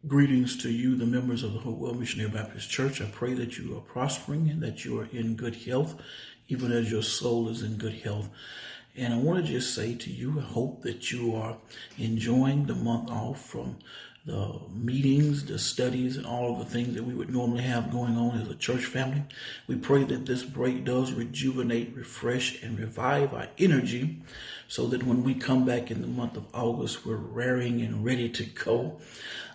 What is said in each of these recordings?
Greetings to you, the members of the Hopewell Missionary Baptist Church. I pray that you are prospering and that you are in good health, even as your soul is in good health. And I want to just say to you, I hope that you are enjoying the month off from the meetings, the studies, and all of the things that we would normally have going on as a church family. We pray that this break does rejuvenate, refresh, and revive our energy so that when we come back in the month of August, we're raring and ready to go.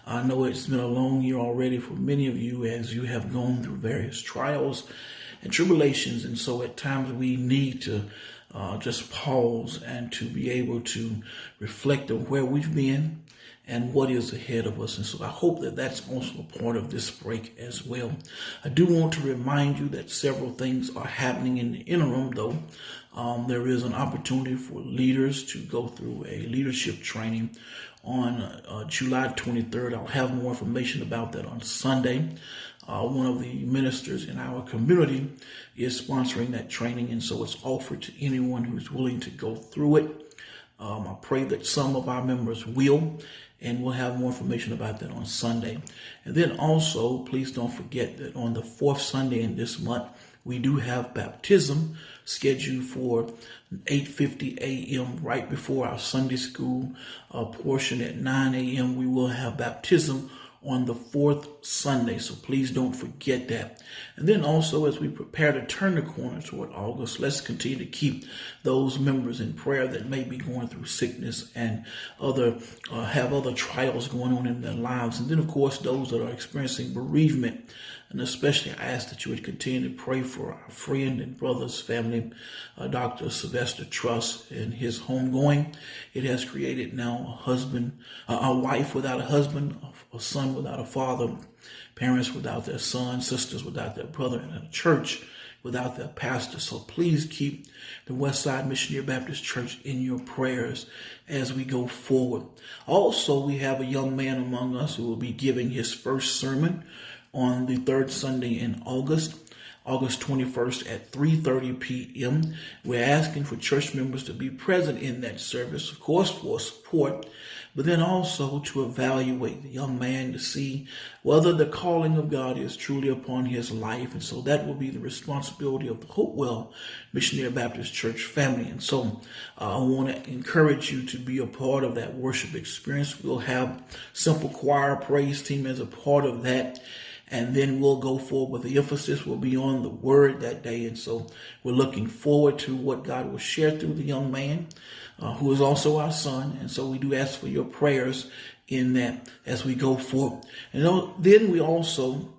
I know it's been a long year already for many of you as you have gone through various trials and tribulations. And so at times we need to just pause and to be able to reflect on where we've been and what is ahead of us. And so I hope that that's also a part of this break as well. I do want to remind you that several things are happening in the interim, though. There is an opportunity for leaders to go through a leadership training on July 23rd. I'll have more information about that on Sunday. One of the ministers in our community is sponsoring that training, and so it's offered to anyone who's willing to go through it. I pray that some of our members will, and we'll have more information about that on Sunday. And then also, please don't forget that on the fourth Sunday in this month, we do have baptism scheduled for 8:50 a.m. right before our Sunday school portion at 9 a.m. We will have baptism on the fourth Sunday, so please don't forget that. And then also, as we prepare to turn the corner toward August, let's continue to keep those members in prayer that may be going through sickness and have other trials going on in their lives. And then, of course, those that are experiencing bereavement. And especially I ask that you would continue to pray for our friend and brother's family, Dr. Sylvester Truss, and his homegoing. It has created now a wife without a husband, a son without a father, parents without their son, sisters without their brother, and a church without their pastor. So please keep the Westside Missionary Baptist Church in your prayers as we go forward. Also, we have a young man among us who will be giving his first sermon on the third Sunday in August 21st at 3:30 p.m. We're asking for church members to be present in that service, of course, for support, but then also to evaluate the young man to see whether the calling of God is truly upon his life. And so that will be the responsibility of the Hopewell Missionary Baptist Church family. And so I want to encourage you to be a part of that worship experience. We'll have simple choir praise team as a part of that. And then we'll go forward with the emphasis will be on the word that day. And so we're looking forward to what God will share through the young man, who is also our son. And so we do ask for your prayers in that as we go forward. And then we also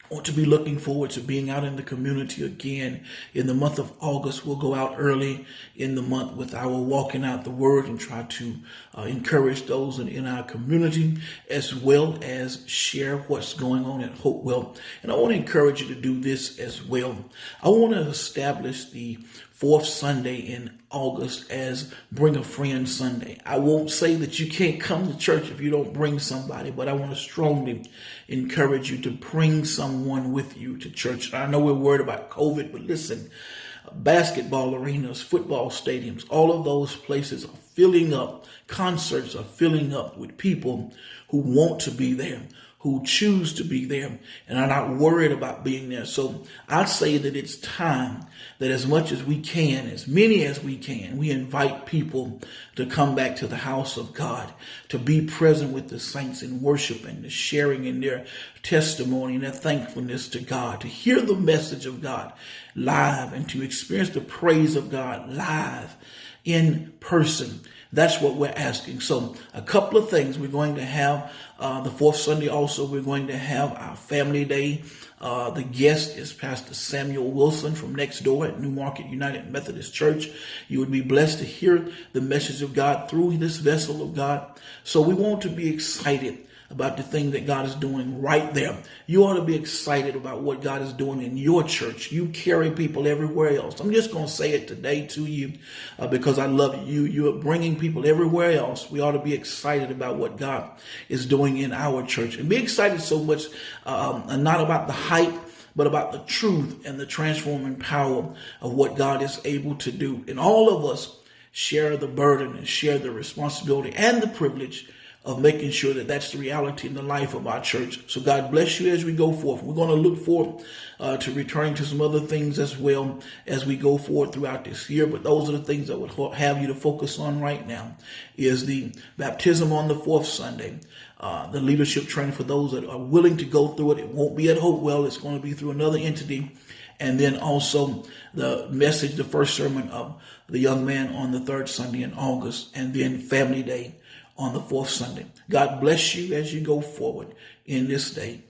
want to be looking forward to being out in the community again in the month of August. We'll go out early in the month with our Walking Out the Word and try to encourage those in our community, as well as share what's going on at Hopewell. And I want to encourage you to do this as well. I want to establish the fourth Sunday in August as Bring a Friend Sunday. I won't say that you can't come to church if you don't bring somebody, but I want to strongly encourage you to bring someone with you to church. I know we're worried about COVID, but listen, basketball arenas, football stadiums, all of those places are filling up. Concerts are filling up with people who want to be there, who choose to be there, and are not worried about being there. So I'd say that it's time that as much as we can, as many as we can, we invite people to come back to the house of God, to be present with the saints in worship and the sharing in their testimony and their thankfulness to God, to hear the message of God live and to experience the praise of God live in person. That's what we're asking. So a couple of things. We're going to have the fourth Sunday also. We're going to have our family day. The guest is Pastor Samuel Wilson from next door at New Market United Methodist Church. You would be blessed to hear the message of God through this vessel of God. So we want to be excited about the thing that God is doing right there. You ought to be excited about what God is doing in your church. You carry people everywhere else. I'm just going to say it today to you because I love you. You are bringing people everywhere else. We ought to be excited about what God is doing in our church, and be excited so much, not about the hype, but about the truth and the transforming power of what God is able to do. And all of us share the burden and share the responsibility and the privilege of making sure that that's the reality in the life of our church. So God bless you as we go forth. We're going to look forward to returning to some other things as well as we go forward throughout this year. But those are the things that would have you to focus on right now is the baptism on the fourth Sunday, the leadership training for those that are willing to go through it. It won't be at Hopewell. It's going to be through another entity. And then also the message, the first sermon of the young man on the third Sunday in August, and then Family Day on the fourth Sunday. God bless you as you go forward in this day.